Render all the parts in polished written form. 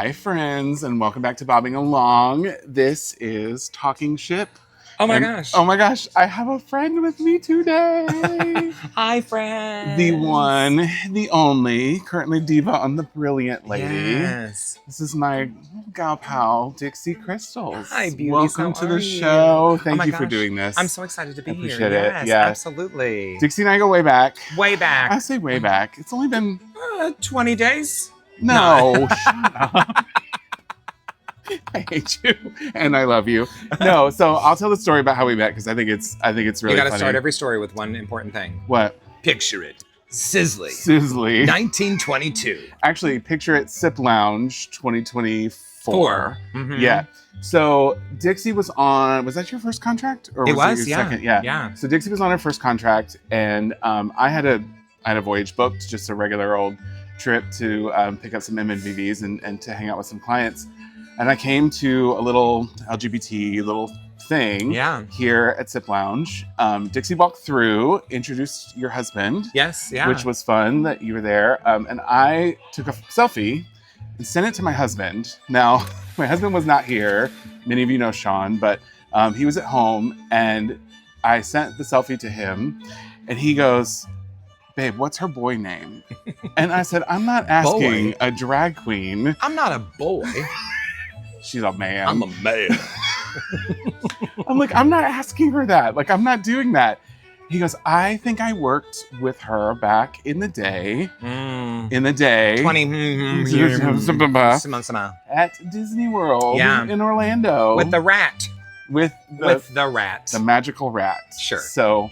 Hi, friends, and welcome back to Bobbing Along. This is Talking Ship. Oh my gosh. Oh my gosh, I have a friend with me today. Hi, friends. The one, the only, currently Diva on the Brilliant Lady. Yes. This is my gal pal, Dixie Krystals. Hi, beauties. Welcome How to the are show. you? Thank Oh you my for gosh. doing this. I'm so excited to be I here. appreciate it. Yes, Yeah. absolutely. Dixie and I go way back. Way back. I say way back. It's only been 20 days? No, shut up. I hate you and I love you. No, so I'll tell the story about how we met because I think it's really You got to funny. start every story with one important thing. What? Picture it. Sizzly. 1922. Actually, picture it. Sip Lounge 2024. Mm-hmm. Yeah. So Dixie was on. Was that your first contract, or It was was, it your yeah. second? Yeah. Yeah. So Dixie was on her first contract, and I had a voyage booked, just a regular old trip to pick up some MNVVs and to hang out with some clients. And I came to a little LGBT little thing here at Sip Lounge. Dixie walked through, introduced your husband. Yes, yeah. Which was fun that you were there. And I took a selfie and sent it to my husband. Now, my husband was not here. Many of you know Sean, but he was at home. And I sent the selfie to him. And he goes, "Babe, what's her boy name?" And I said, "I'm not asking a drag queen. I'm not a boy. She's a man." I'm a man. I'm like, "I'm not asking her that. Like, I'm not doing that." He goes, "I think I worked with her back in the day. In the day. 20 at Disney World Yeah. in Orlando. with the rat. With The rat. the magical rat. Sure. So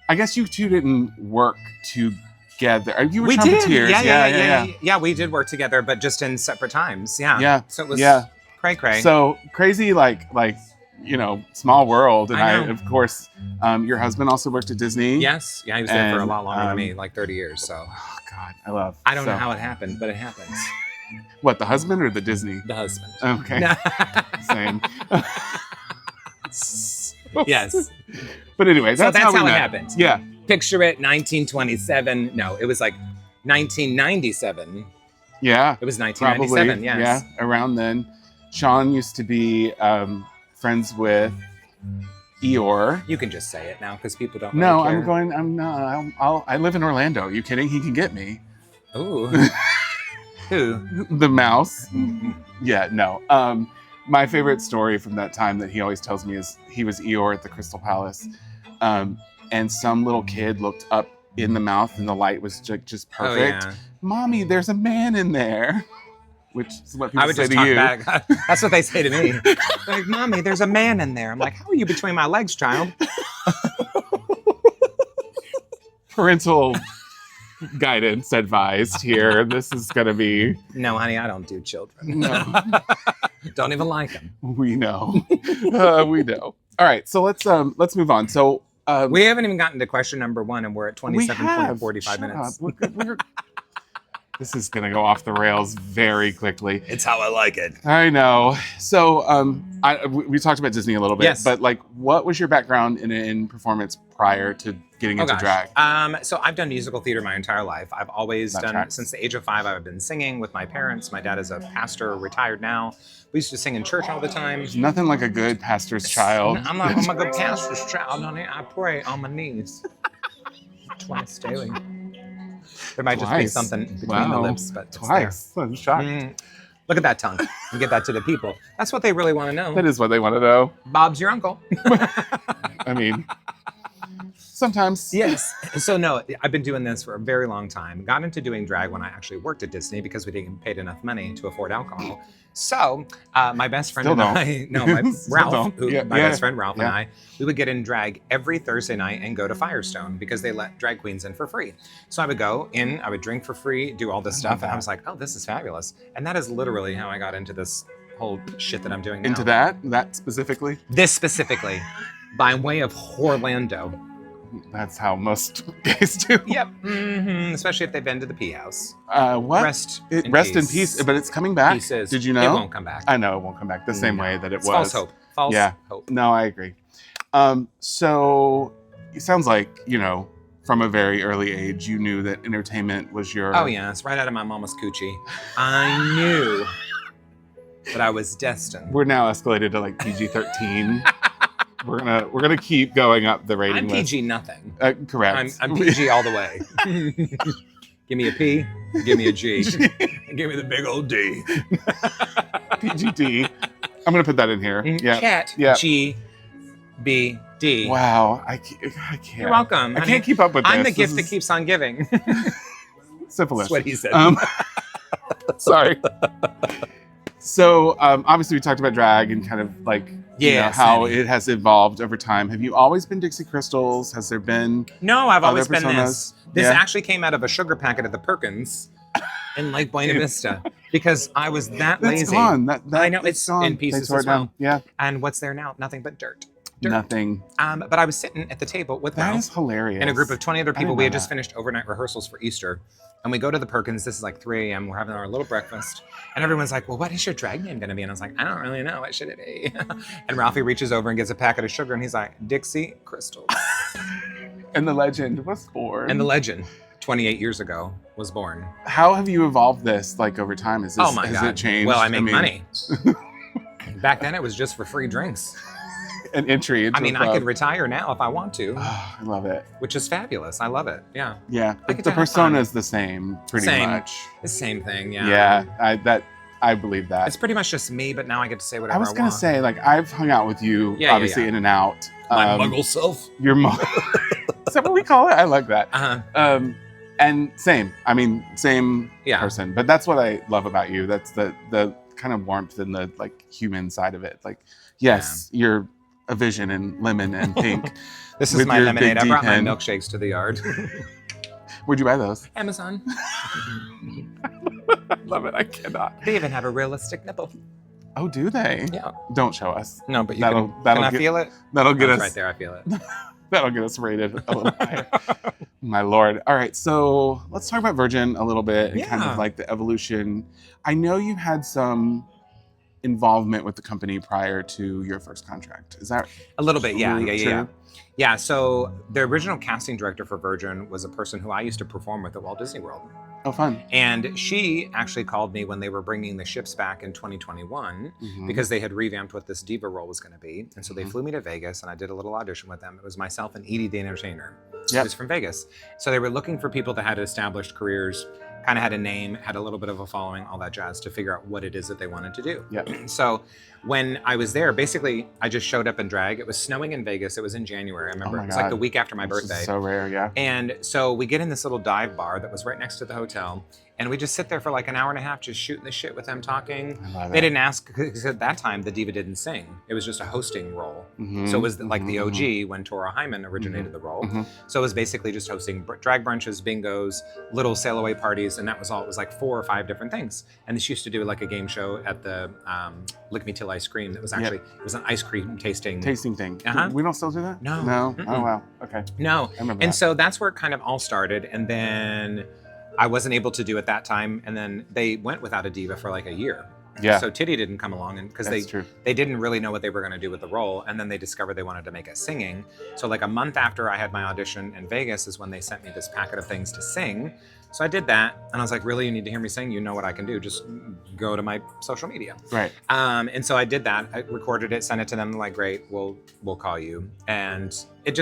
I guess you two didn't work together. You were We did. trumpeteers. Yeah, we did work together, but just in separate times. Yeah. Yeah. So it was Yeah. cray. So crazy, like small world. And I I know. of course, your husband also worked at Disney. Yes. Yeah, he was there for a And, lot longer than me, like 30 years. So Oh God, I love. I don't know how it happened, but it happens. What, the husband or the Disney? The husband. Okay, same. Yes. But anyway, So that's that's how how we it met. happened. Yeah. Picture it, 1927. No, it was like 1997. Yeah. It was Probably. 1997. Yes. Yeah. Around then, Sean used to be friends with Eeyore. You can just say it now because people don't. No, really I'm going. I'm not. I live in Orlando. You kidding? He can get me. Ooh. Who? The mouse. Yeah. No. My favorite story from that time that he always tells me is he was Eeyore at the Crystal Palace, and some little kid looked up in the mouth and the light was just perfect. Oh, yeah. "Mommy, there's a man in there," which is what people I would say just to talk you. back. That's what they say to me. Like, "Mommy, there's a man in there." I'm like, "How are you between my legs, child?" Parental guidance advised here. This is gonna be No, honey, I don't do children. no. Don't even like them. We know. We know. All right, so let's move on. So We haven't even gotten to question number 1, and we're at we have 27.45 Shut minutes. up. This is gonna go off the rails very quickly. It's how I like it. I know. So we talked about Disney a little bit, Yes. but like, what was your background in performance prior to getting into drag? So I've done musical theater my entire life. I've always That done, tracks. since the age of 5, I've been singing with my parents. My dad is a pastor, retired now. We used to sing in church all the time. There's nothing like a good pastor's child. I'm a good pastor's child, honey. I pray on my knees. Twice daily. There might just be Twice. something between the Wow. lips, but it's Twice. I'm shocked. there. Look at that tongue. And get that to the people. That's what they really want to know. That is what they want to know. Bob's your uncle. I mean, sometimes. Yes. So no, I've been doing this for a very long time. Got into doing drag when I actually worked at Disney because we didn't get paid enough money to afford alcohol. So my best friend Still and don't. I, no, my Still Ralph, don't. my best friend Ralph and Yeah. I, we would get in drag every Thursday night and go to Firestone because they let drag queens in for free. So I would go in, I would drink for free, do all this stuff, and I was like, oh, this is fabulous. And that is literally how I got into this whole shit that I'm doing now. Into that specifically. This specifically, by way of Orlando. That's how most gays do. Yep. Especially if they've been to the Pea House. What? Rest in peace. But it's coming back. Pieces. Did you know? It won't come back. I know it won't come back the same No. way that it It's was. false hope. False hope. No, I agree. So it sounds like, from a very early age, you knew that entertainment was your. Oh yeah, it's right out of my mama's coochie. I knew but I was destined. We're now escalated to like PG-13. We're gonna keep going up the rating I'm list. PG nothing. Correct. I'm PG all the way. Give me a P, give me a G, give me the big old D. PGD. I'm gonna put that in here. Yeah. Cat. Yeah. G. B. D. Wow. I can't. You're welcome. I can't keep up with this. I'm the gift that keeps on giving. Syphilis. That's what he said. Sorry. So obviously we talked about drag and kind of like how it has evolved over time. Have you always been Dixie Krystals? Has there been No, I've always been personas? this. This actually came out of a sugar packet at the Perkins in Lake Buena Vista because I was that lazy. That's gone. I know it's gone. in pieces They tore as it down. well. Yeah. And what's there now? Nothing but dirt. Nothing. But I was sitting at the table with That Ralph is hilarious. and a group of 20 other I people. didn't We know had just that. finished overnight rehearsals for Easter. And we go to the Perkins. This is like 3 a.m. We're having our little breakfast. And everyone's like, well, what is your drag name going to be? And I was like, I don't really know. What should it be? And Ralphie reaches over and gets a packet of sugar. And he's like, Dixie Krystals. And the legend was born. And the legend, 28 years ago, was born. How have you evolved this like over time? Has it changed? Well, I make money. Back then, it was just for free drinks. An entry into a I club. could retire now if I want to, Oh, I love it. which is fabulous. I love it. Yeah. Yeah. I get The to have persona fun. is the same, pretty Same. much. The same thing. Yeah. Yeah. I believe that. It's pretty much just me, but now I get to say whatever I was gonna want. say, like, I've hung out with you, Yeah, obviously, yeah. in and out. My muggle self. Your mom. Is that what we call it? I like that. Uh-huh. And same. I mean, same Yeah. person. But that's what I love about you. That's the kind of warmth and the like human side of it. Like, yes, you're a vision in lemon and pink. This is with my your lemonade. big I brought my D-pen. milkshakes to the yard. Where'd you buy those? Amazon. I love it. I cannot. They even have a realistic nipple. Oh, do they? Yeah. Don't show us. No, but you That'll- can. that'll Can I get- feel it? That'll get Oh, us it's right there. I feel it. That'll get us rated a little higher. My Lord. All right, so let's talk about Virgin a little bit and kind Yeah. of like the evolution. I know you had some involvement with the company prior to your first contract. Is that A little bit, yeah, true? yeah. Yeah, so the original casting director for Virgin was a person who I used to perform with at Walt Disney World. Oh, fun. And she actually called me when they were bringing the ships back in 2021 Mhm. because they had revamped what this Diva role was going to be. And so they Mhm. flew me to Vegas and I did a little audition with them. It was myself and Edie the Entertainer. She Yep. was from Vegas. So they were looking for people that had established careers, kind of had a name, had a little bit of a following, all that jazz, to figure out what it is that they wanted to do. Yep. So when I was there, basically, I just showed up in drag. It was snowing in Vegas. It was in January, I remember. my It was like God. the week after my This is birthday. so rare, yeah. And so we get in this little dive bar that was right next to the hotel, and we just sit there for like an hour and a half just shooting the shit with them talking. I love They it. didn't ask, because at that time, the Diva didn't sing. It was just a hosting role. Mhm, So it was like the mhm, OG when Tora Hyman originated the role. mhm. So it was basically just hosting drag brunches, bingos, little sail away parties, and that was all. It was like 4 or 5 different things. And this used to do like a game show at the Lick Me Till I Scream that was actually, it was an ice cream tasting. Tasting thing. Uh-huh. We don't still do that? No. No? Oh, Mm-mm. wow. Okay. No. I remember And that. so that's where it kind of all started. And then I wasn't able to do it that time. And then they went without a diva for like a year. Yeah. So Titty didn't come along, and because That's true. they didn't really know what they were going to do with the role, and then they discovered they wanted to make it singing. So like a month after I had my audition in Vegas is when they sent me this packet of things to sing. So I did that, and I was like, really, you need to hear me sing? You know what I can do. Just go to my social media. Right. And so I did that. I recorded it, sent it to them. They're like, great, we'll call you. And it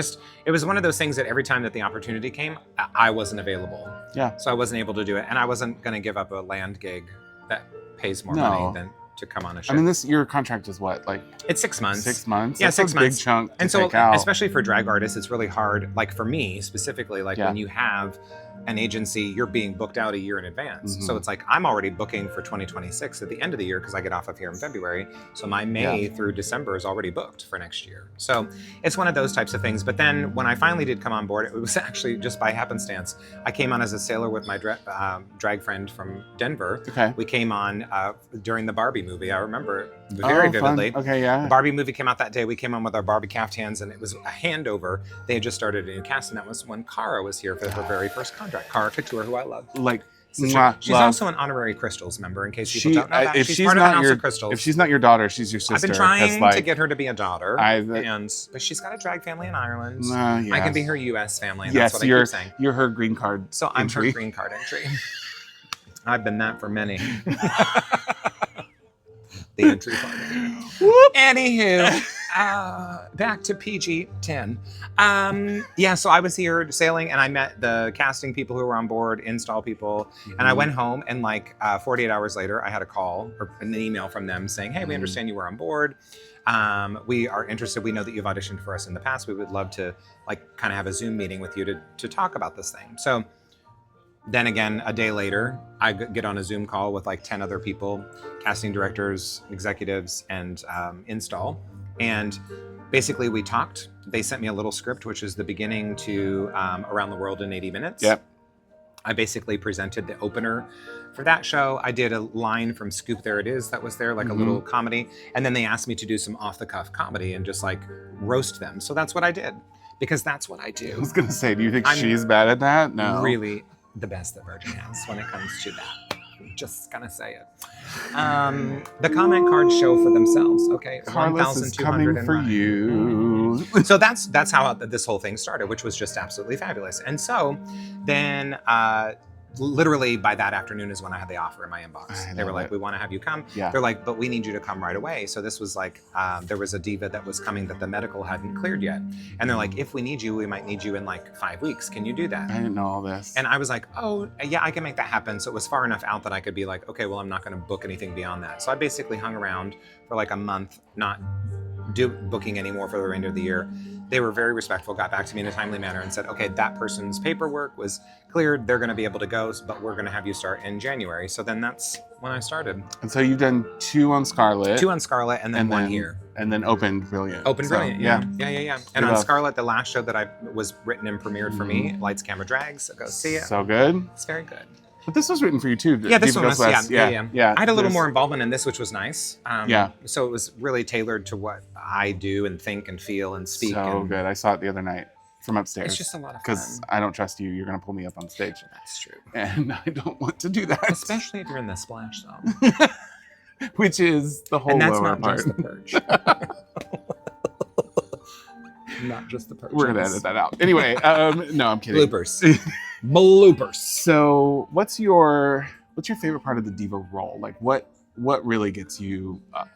was one of those things that every time that the opportunity came, I wasn't available. Yeah. So I wasn't able to do it, and I wasn't going to give up a land gig that pays more No. money than to come on a show. I mean, your contract is what, like It's 6 months. 6 months? Yeah, That's 6 a months. big chunk to And so, take out. especially for drag artists, it's really hard. Like for me specifically, like Yeah. when you have an agency, you're being booked out a year in advance. Mhm. So it's like I'm already booking for 2026 at the end of the year because I get off of here in February. So my May through December is already booked for next year. So it's one of those types of things. But then when I finally did come on board, it was actually just by happenstance. I came on as a sailor with my drag friend from Denver. Okay. We came on during the Barbie movie. I remember it very Oh, fun. vividly. Okay, yeah. The Barbie movie came out that day. We came on with our Barbie caftans, and it was a handover. They had just started a new cast, and that was when Cara was here for her very first contract. Cara Couture, who I love. Like, She's mwah, love. also an honorary Krystals member, in case people don't know that. if She's she's part of the not House your of Krystals. if she's not your daughter, she's your sister. I've been 'cause, trying like, to get her to be a daughter, but she's got a drag family in Ireland. I yes. can be her U.S. family, and Yes, that's what I you're keep saying. you're her green card. So I'm entry. her green card entry. I've been that for many. the entry party. Whoop. Anywho, back to PG-10. Yeah, so I was here sailing and I met the casting people who were on board, install people, and I went home and like 48 hours later, I had a call or an email from them saying, hey, we understand you were on board. We are interested. We know that you've auditioned for us in the past. We would love to like kind of have a Zoom meeting with you to talk about this thing. So then again, a day later, I get on a Zoom call with like 10 other people, casting directors, executives, and install. And basically we talked. They sent me a little script, which is the beginning to Around the World in 80 Minutes. Yep. I basically presented the opener for that show. I did a line from Scoop There It Is that was there, like a little comedy. And then they asked me to do some off-the-cuff comedy and just like roast them. So that's what I did, because that's what I do. I was gonna say, do you think I'm she's bad at that? No. Really the best that Virgin has when it comes to that. I'm just gonna say it. The comment cards show for themselves. Okay, Carlos is coming for you. So that's how this whole thing started, which was just absolutely fabulous. And so then literally by that afternoon is when I had the offer in my inbox. They were like, we want to have you come. Yeah. They're like, but we need you to come right away. So this was like, there was a diva that was coming that the medical hadn't cleared yet. And they're like, if we need you, we might need you in like 5 weeks. Can you do that? I didn't know all this. And I was like, oh, yeah, I can make that happen. So it was far enough out that I could be like, okay, well, I'm not going to book anything beyond that. So I basically hung around for like a month, not booking anymore for the remainder of the year. They were very respectful, got back to me in a timely manner and said, okay, that person's paperwork was cleared. They're going to be able to go, but we're going to have you start in January. So then that's when I started. And so you've done 2 on Scarlet. 2 on Scarlet and then 1 here. And then Open Brilliant. Open Brilliant, yeah. And on love. Scarlet, the last show that I was written and premiered for me, Lights, Camera, Drags. So go see it. So good. It's very good. But this was written for you too. Yeah, this Diva one Goes was, West. yeah. I had a little more involvement in this, which was nice. So it was really tailored to what I do and think and feel and speak. So good. I saw it the other night from upstairs. It's just a lot of fun. Because I don't trust you. You're going to pull me up on stage. That's true. And I don't want to do that. Especially if you're in the splash zone. Which is the whole and that's lower not part. just the purge. Not just the purge. We're going to edit that out. Anyway, no, I'm kidding. Bloopers. Bloopers. So what's your favorite part of the diva role? Like what really gets you up?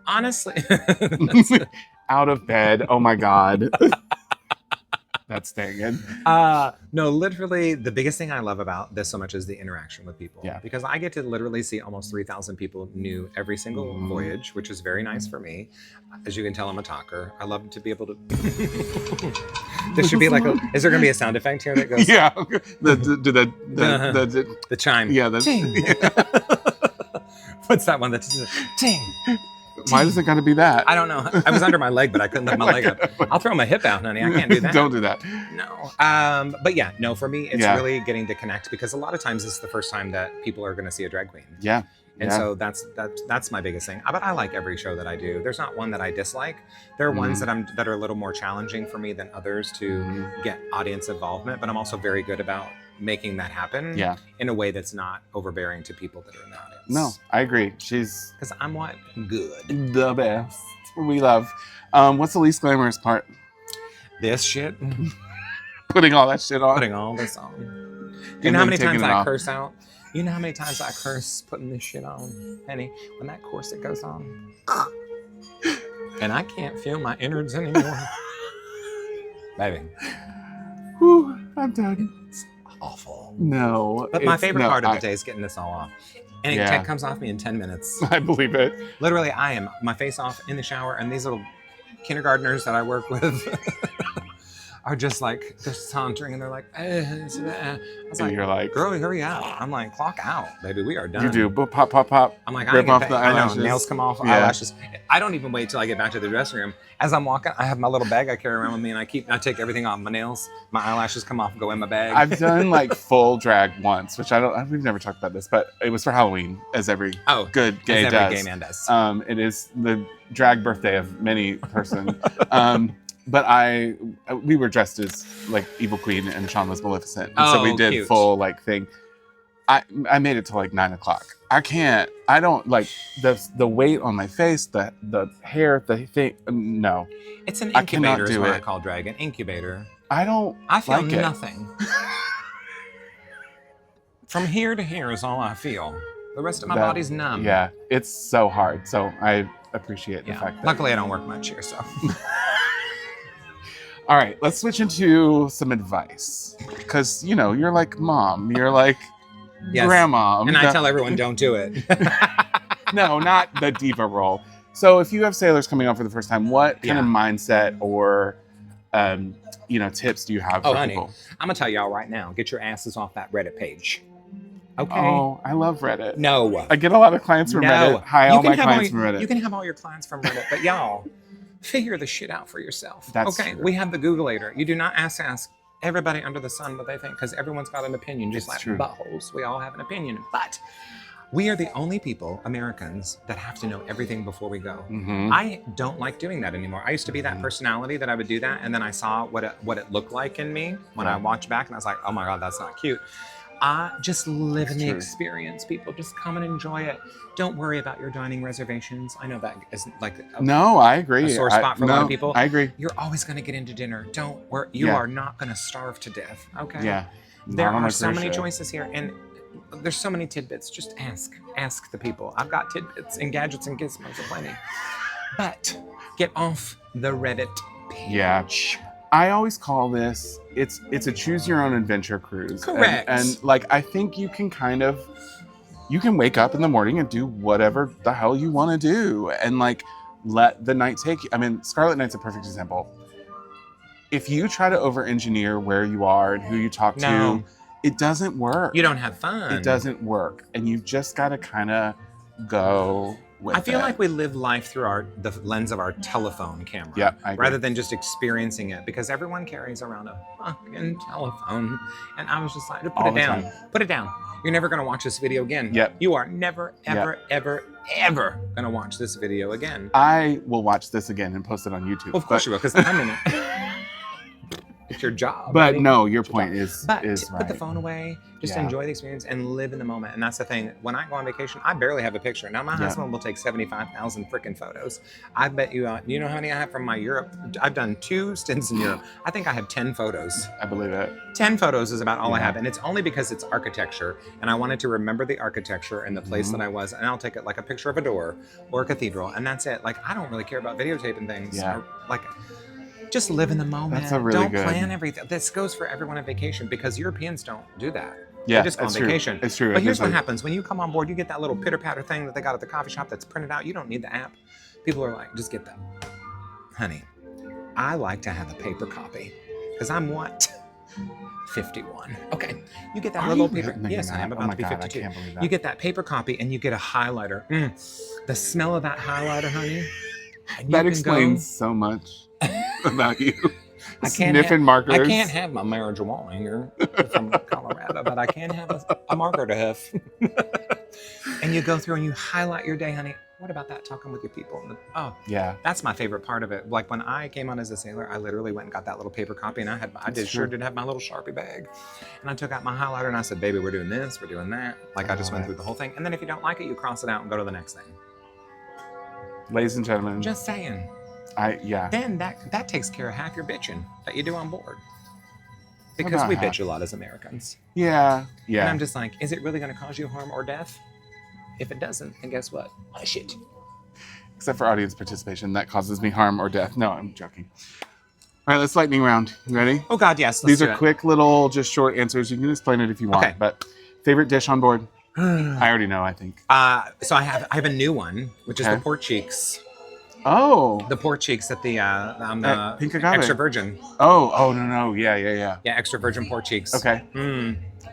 Honestly. Out of bed. Oh my God. That's staying in. No, literally the biggest thing I love about this so much is the interaction with people. Yeah. Because I get to literally see almost 3,000 people new every single voyage, which is very nice for me. As you can tell, I'm a talker. I love to be able to. There should be like is there going to be a sound effect here that goes? Yeah. The chime. Yeah. The Ting. What's that one? That's ting. Why does it got to be that? I don't know. I was under my leg, but I couldn't lift my leg up. I'll throw my hip out, honey. I can't do that. Don't do that. No. But yeah, no, for me, it's really getting to connect because a lot of times this is the first time that people are going to see a drag queen. Yeah. And so that's my biggest thing. But I like every show that I do. There's not one that I dislike. There are ones that are a little more challenging for me than others to get audience involvement, but I'm also very good about making that happen in a way that's not overbearing to people that are in the audience. No, I agree. She's... Because I'm what? Good. The best. We love. What's the least glamorous part? This shit. Putting all that shit on. Putting all this on. You know how many times I curse out? You know how many times I curse putting this shit on? Henny, when that corset goes on. And I can't feel my innards anymore. Baby. Whew, I'm done. It's awful. No. But my favorite part of the day is getting this all off. And it comes off me in 10 minutes. I believe it. Literally, I am my face off in the shower, and these little kindergartners that I work with are just like, they're sauntering, and they're like, I was like, you're like, girl, hurry out. I'm like, clock out, baby. We are done. You do. Pop, pop, pop. I'm like, rip off the eyelashes. I know, nails come off, eyelashes. I don't even wait till I get back to the dressing room. As I'm walking, I have my little bag I carry around with me, and I take everything off. My nails, my eyelashes come off, go in my bag. I've done like full drag once, which we've never talked about this, but it was for Halloween, as every good gay as does. Every gay man does. It is the drag birthday of many person. But we were dressed as like Evil Queen and Sean was Maleficent. And so we did cute. full like thing. I made it till like 9 o'clock. I don't like the weight on my face, the hair, the thing. No. It's an incubator is what I it. call drag, an incubator. I feel like nothing. From here to here is all I feel. The rest of my body's numb. Yeah, it's so hard. So I appreciate the fact that. Luckily, I don't work much here, so. All right, let's switch into some advice. Because, you know, you're like mom. You're like grandma. And I tell everyone, don't do it. No, not the diva role. So if you have sailors coming on for the first time, what kind of mindset or, you know, tips do you have for people? I'm going to tell y'all right now, get your asses off that Reddit page. Okay. Oh, I love Reddit. No. I get a lot of clients from Reddit. Hi, all my clients from Reddit. You can have all your clients from Reddit, but y'all, figure the shit out for yourself. That's okay. True. We have the Googleator. You do not ask everybody under the sun what they think, because everyone's got an opinion, just like buttholes. We all have an opinion. But we are the only people, Americans, that have to know everything before we go. Mm-hmm. I don't like doing that anymore. I used to be that personality that I would do that, and then I saw what it looked like in me when I watched back, and I was like, oh my God, that's not cute. Just live in the experience, people. Just come and enjoy it. Don't worry about your dining reservations. I know that isn't like I agree. A sore spot for a lot of people. I agree. You're always going to get into dinner. Don't worry. You are not going to starve to death. Okay. Yeah. There are so many choices here, and there's so many tidbits. Just ask the people. I've got tidbits and gadgets and gizmos aplenty. But get off the Reddit page. Yeah. I always call this, it's a choose your own adventure cruise. Correct. And like, I think you can you can wake up in the morning and do whatever the hell you want to do. And like, let the night take you. I mean, Scarlet Night's a perfect example. If you try to over-engineer where you are and who you talk to, it doesn't work. You don't have fun. It doesn't work. And you've just got to kind of go with it. I feel like we live life through the lens of our telephone camera. Yeah, I agree. Rather than just experiencing it, because everyone carries around a fucking telephone. And I was just like, put it down. Put it down. You're never going to watch this video again. Yep. You are never, ever, ever, ever going to watch this video again. I will watch this again and post it on YouTube. Of course you will, because I'm in it. It's your job. But no, your point is right. Put the phone away. Just enjoy the experience and live in the moment. And that's the thing. When I go on vacation, I barely have a picture. Now my husband will take 75,000 freaking photos. I bet you know how many I have from my Europe? I've done 2 stints in Europe. I think I have 10 photos. I believe it. 10 photos is about all I have. And it's only because it's architecture. And I wanted to remember the architecture and the place that I was. And I'll take it like a picture of a door or a cathedral. And that's it. Like, I don't really care about videotaping things. Yeah. Just live in the moment. That's a really don't plan everything. This goes for everyone on vacation, because Europeans don't do that. Yeah, they just go on vacation. It's true. But here's what happens. When you come on board, you get that little pitter-patter thing that they got at the coffee shop that's printed out. You don't need the app. People are like, just get that. Honey, I like to have a paper copy, because I'm what? 51. Okay. You get that little paper. No, yes, I am about to be 52. I can't believe that. You get that paper copy and you get a highlighter. The smell of that highlighter, honey. That explains so much about you. Sniffing markers. I can't have my marijuana here from Colorado, but I can have a marker to huff. And you go through and you highlight your day, honey. What about that? Talking with your people. Yeah. That's my favorite part of it. Like when I came on as a sailor, I literally went and got that little paper copy, and I sure did have my little Sharpie bag. And I took out my highlighter and I said, baby, we're doing this, we're doing that. Like I just went through the whole thing. And then if you don't like it, you cross it out and go to the next thing. Ladies and gentlemen. Just saying. Then that takes care of half your bitching that you do on board. Because we bitch a lot as Americans. Yeah. And I'm just like, is it really going to cause you harm or death? If it doesn't, then guess what? Hush it. Except for audience participation, that causes me harm or death. No, I'm joking. All right, let's lightning round. You ready? Oh God, yes. These are quick little, just short answers. You can explain it if you want. Okay. But favorite dish on board? I already know, I think. So I have a new one, which is the pork cheeks. Oh. The pork cheeks at the Pink Agave. extra virgin. Oh, no. Yeah. Yeah, extra virgin pork cheeks. Okay.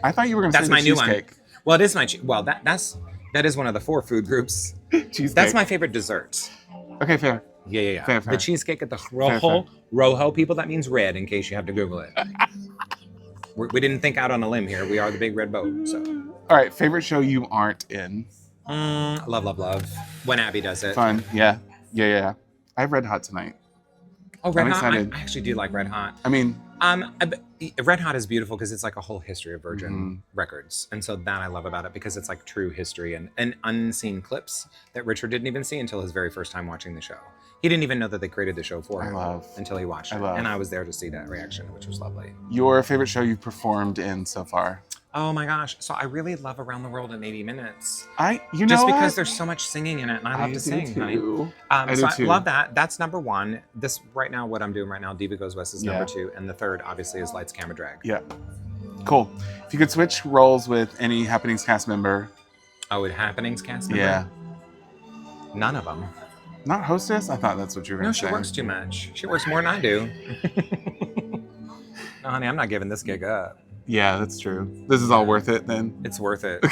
I thought you were going to say my new cheesecake. one. Well, it is my well, that is one of the 4 food groups. Cheesecake. That's my favorite dessert. Okay, fair. Yeah. Fair. The cheesecake at the Rojo people, that means red, in case you have to Google it. We didn't think out on a limb here. We are the big red boat. So. All right, favorite show you aren't in? Love. When Abby does it. Fun, yeah. I have Red Hot tonight. Oh, Red Hot? I actually do like Red Hot. I mean... Red Hot is beautiful because it's like a whole history of Virgin Records. And so that I love about it, because it's like true history and unseen clips that Richard didn't even see until his very first time watching the show. He didn't even know that they created the show for him until he watched it. And I was there to see that reaction, which was lovely. Your favorite show you've performed in so far? Oh my gosh. So I really love Around the World in 80 Minutes. You know Just what? because there's so much singing in it, and I love to sing, honey. I So do I too. love that. That's number one. This right now, what I'm doing right now, Diva Goes West is number Yeah. 2, and the third obviously is Lights, Camera, Drag. Yeah. Cool. If you could switch roles with any Happenings cast member. Oh, it Happenings cast member? Yeah. None of them. Not hostess? I thought that's what you were No, going she to say. works too much. She works more than I do. No, honey, I'm not giving this gig up. Yeah, that's true. This is all worth it then. It's worth it.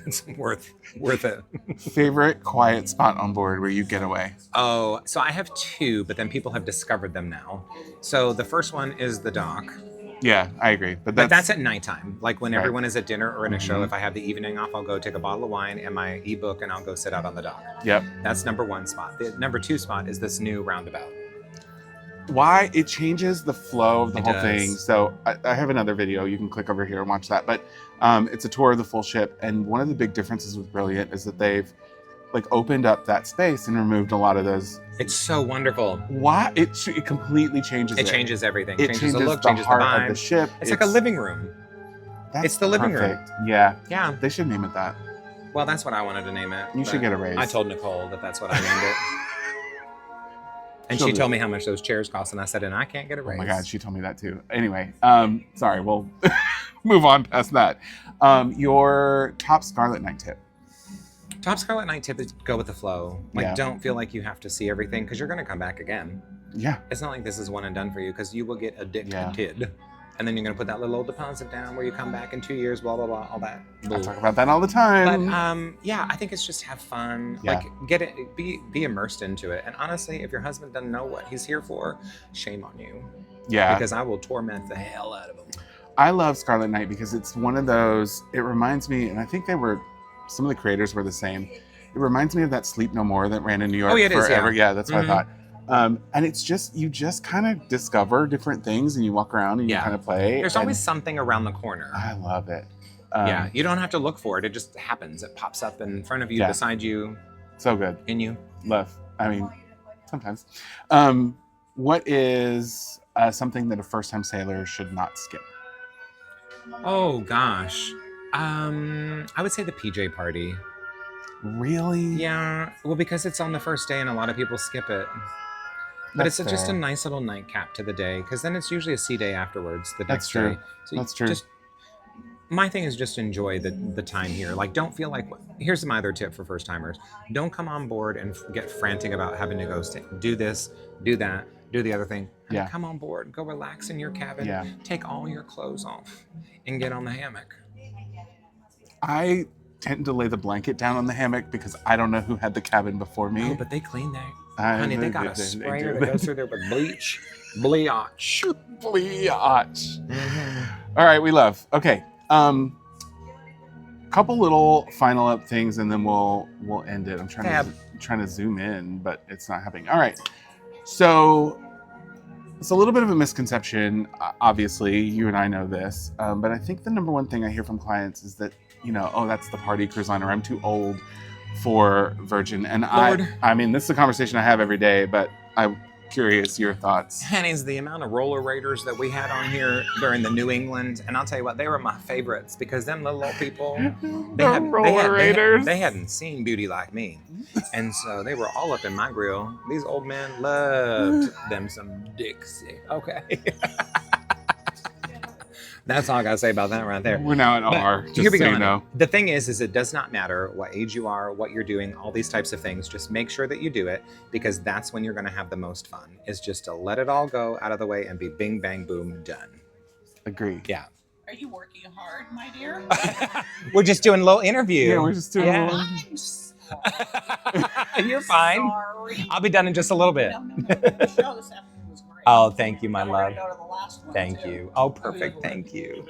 It's worth it. Favorite quiet spot on board where you get away? Oh, so I have 2, but then people have discovered them now. So the first one is the dock. Yeah, I agree. But But that's that's at nighttime. Like when Right. everyone is at dinner or in a show, Mhm. if I have the evening off, I'll go take a bottle of wine and my ebook and I'll go sit out on the dock. Yep. That's number 1 spot. The number 2 spot is this new roundabout. Why it changes the flow of the It whole does. thing. So I have another video. You can click over here and watch that. But it's a tour of the full ship. And one of the big differences with Brilliant is that they've like opened up that space and removed a lot of those. It's so wonderful. Why it completely changes It changes everything. It changes the look, changes the heart vibe. of the ship. It's like a living room. That's it's the living room. perfect. Yeah, Yeah. they should name it that. Well, that's what I wanted to name it. You should but get a raise. I told Nicole that that's what I named it. And She'll she do told it. me how much those chairs cost, and I said, and I can't get a Oh raise. my God, she told me that too. Anyway, sorry, we'll move on past that. Your top Scarlet Night tip. Top Scarlet Night tip is go with the flow. Like, Yeah. don't feel like you have to see everything because you're going to come back again. Yeah, It's not like this is one and done for you because you will get addicted. And then you're going to put that little old deposit down where you come back in 2 years, blah, blah, blah, all that. I talk about that all the time. But yeah, I think it's just have fun. Yeah. Like get it, be immersed into it. And honestly, if your husband doesn't know what he's here for, shame on you. Yeah, Because I will torment the hell out of him. I love Scarlet Night because it's one of those. It reminds me, and I think some of the creators were the same. It reminds me of that Sleep No More that ran in New York Oh, yeah, it is, forever. yeah. That's what Mhm. I thought. And it's just you just kind of discover different things, and you walk around and you Yeah. kind of play. There's and always something around the corner. I love it. Yeah, you don't have to look for it. It just happens. It pops up in front of you, Yeah. beside you, So good. in you. Love. I mean, sometimes. What is something that a first-time sailor should not skip? Oh gosh. I would say the PJ party. Really? Yeah. Well, because it's on the first day and a lot of people skip it. But That's it's just a fair. nice little nightcap to the day because then it's usually a sea day afterwards. The That's next true. day. So That's true. My thing is just enjoy the time here. Like, don't feel like. Here's my other tip for first timers: don't come on board and get frantic about having to go do this, do that, do the other thing. Yeah. Come on board, go relax in your cabin, Yeah. take all your clothes off, and get on the hammock. I tend to lay the blanket down on the hammock because I don't know who had the cabin before me. Oh, but they clean that. I- Honey, they got a they sprayer do. that goes through there with bleach. Bleach. Bleach. Mhm. All right, we love. Okay. Couple little final up things and then we'll end it. I'm trying to zoom in, but it's not happening. All right. So it's a little bit of a misconception. Obviously, you and I know this, but I think the number one thing I hear from clients is that, oh, that's the party cruise liner. I'm too old for Virgin. And Lord. I mean, this is a conversation I have every day, but I'm curious your thoughts. Henny's the amount of roller raiders that we had on here during the New England, and I'll tell you what, they were my favorites because them little old people, they hadn't seen beauty like me, and so they were all up in my grill. These old men loved them some Dixie. Okay. That's all I gotta say about that right there. We're now at But R, just here we so go. you know. The thing is it does not matter what age you are, what you're doing, all these types of things. Just make sure that you do it because that's when you're going to have the most fun. Is just to let it all go out of the way and be bing, bang, boom, done. Agree. Yeah. Are you working hard, my dear? We're just doing a little interview. Yeah, we're just doing Yeah. I'm sorry. You're fine. Sorry. I'll be done in just a little bit. No. The show this afternoon was great. Oh, thank you, my And we're love. gonna go to the last one, Thank too. you. Oh, perfect. Thank you.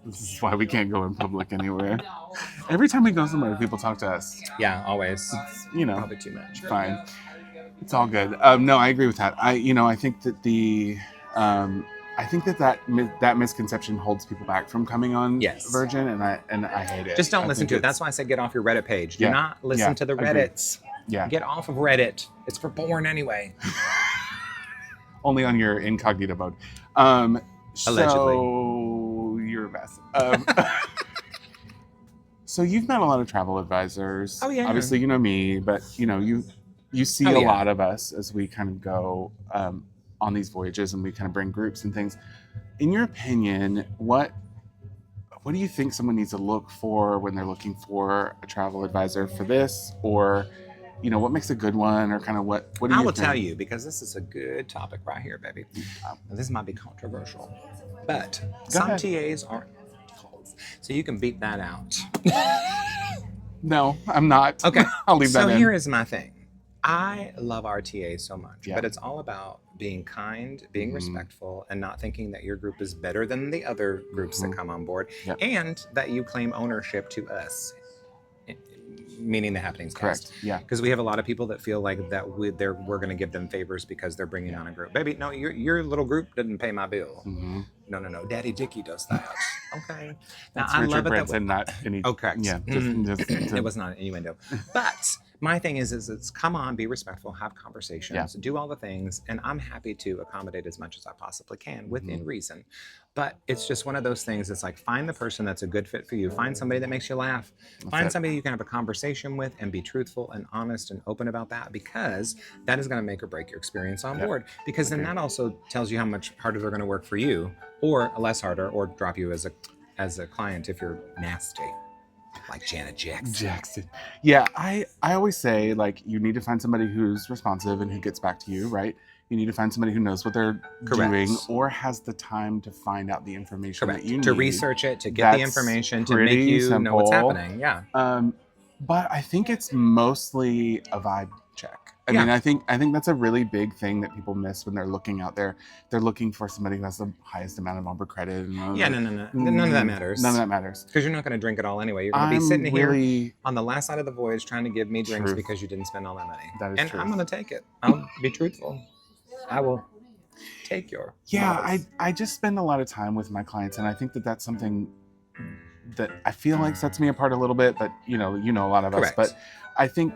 This is why we can't go in public anywhere. No. Every time we go somewhere, people talk to us. Yeah, always. It's, Probably too much. fine. It's all good. No, I agree with that. I think that that misconception holds people back from coming on Yes. Virgin, and I hate it. Just don't I listen think to it. it's- That's why I said get off your Reddit page. Do Yeah. not listen Yeah. to the Agreed. Reddits. Yeah, Get off of Reddit. It's for porn anyway. only on your incognito mode. Allegedly. So your best. So you've met a lot of travel advisors. Oh, yeah. Obviously, you know me, but you see Oh, a yeah. lot of us as we kind of go on these voyages, and we kind of bring groups and things. In your opinion, what do you think someone needs to look for when they're looking for a travel advisor for this, or what makes a good one, or kind of what do you I will think? tell you, because this is a good topic right here, baby. This might be controversial, but some ahead. TAs aren't assholes, so you can beat that out. No, I'm not. Okay, I'll leave that so in. here is my thing. I love our TAs so much, Yeah. but it's all about being kind, being Mhm. respectful, and not thinking that your group is better than the other groups that come on board, Yep. and that you claim ownership to us, meaning the happenings cast. Correct. Yeah. Because we have a lot of people that feel like that we're going to give them favors because they're bringing on a group. Baby, no, your little group didn't pay my bill. Mm-hmm. No. Daddy Dickie does that. Okay. Now That's I Richard love it Branson, that not any. Oh, correct. Yeah. It was not an innuendo. But my thing is it's come on, be respectful, have conversations, do all the things, and I'm happy to accommodate as much as I possibly can within reason. But it's just one of those things. It's like, find the person that's a good fit for you. Find somebody that makes you laugh. Find somebody you can have a conversation with and be truthful and honest and open about that, because that is going to make or break your experience on board. Because then that also tells you how much harder they're going to work for you, or less harder, or drop you as a client if you're nasty, like Janet Jackson. Yeah, I always say, like, you need to find somebody who's responsive and who gets back to you, right? You need to find somebody who knows what they're doing, or has the time to find out the information that you need. To research it, to get the information, to make you know what's happening. Yeah. But I think it's mostly a vibe check. I mean, I think that's a really big thing that people miss when they're looking out there. They're looking for somebody who has the highest amount of on board credit. And No. None of that matters. None of that matters. Because you're not going to drink it all anyway. You're going to be sitting here on the last side of the voyage trying to give me drinks because you didn't spend all that money. That is and truth. I'm going to take it. I'll be truthful. I will take your models. I just spend a lot of time with my clients, and I think that that's something that I feel like sets me apart a little bit, but you know a lot of us, but I think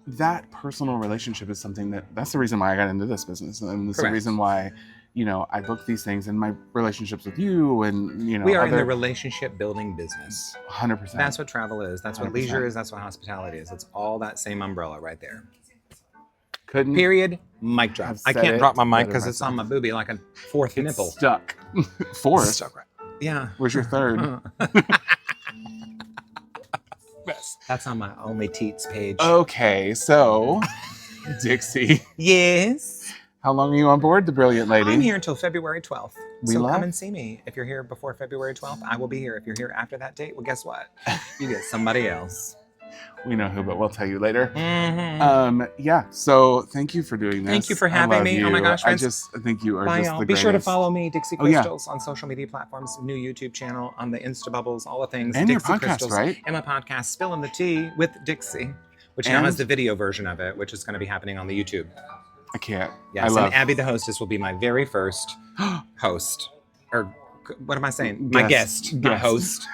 that personal relationship is something that's the reason why I got into this business, and it's the reason why I book these things, and my relationships with you, and we are in the relationship building business. 100%. That's what travel is. That's what 100%. leisure is. That's what hospitality is. It's all that same umbrella right there. Couldn't Period. Mic drop. I can't drop my mic because it's on my boobie like a fourth nipple. Stuck. Fourth. Stuck right. Yeah. Where's your third? That's on my Only Teats page. Okay, so Dixie, Yes. how long are you on board, the brilliant lady? I'm here until February 12th. We so love- come and see me. If you're here before February 12th, I will be here. If you're here after that date, well, guess what? You get somebody else. We know who, but we'll tell you later. Mm-hmm. Yeah, so thank you for doing this. Thank you for I having love me. you. Oh my gosh, I friends. just think you are Bye, just y'all. the Be sure to greatest. follow me, Dixie Oh, yeah. Krystals, on social media platforms, new YouTube channel, on the Insta Bubbles, all the things. And your Dixie podcast, Krystals, right? And my podcast, Spilling the Tea with Dixie, which now And- has the video version of it, which is going to be happening on the YouTube. I can't. Yes, I love. and Abby the hostess will be my very first host. Or what am I saying? My guest, not host.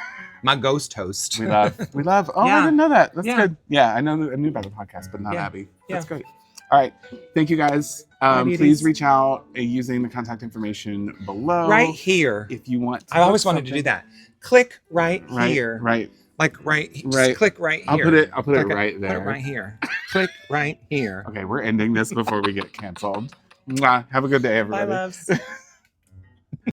My ghost host. We love. Oh, Yeah. I didn't know that. That's Yeah. good. Yeah, I knew about the podcast, but not Yeah. Abby. Yeah. That's great. All right. Thank you guys. beauties. Please reach out using the contact information below. Right here. If you want to. I always wanted to do that. Click right here. Right. Like right. Just Right. click right here. I'll put it Click right Put there. it right here. Click right here. Okay, we're ending this before we get canceled. Mwah. Have a good day, everybody. Bye, loves.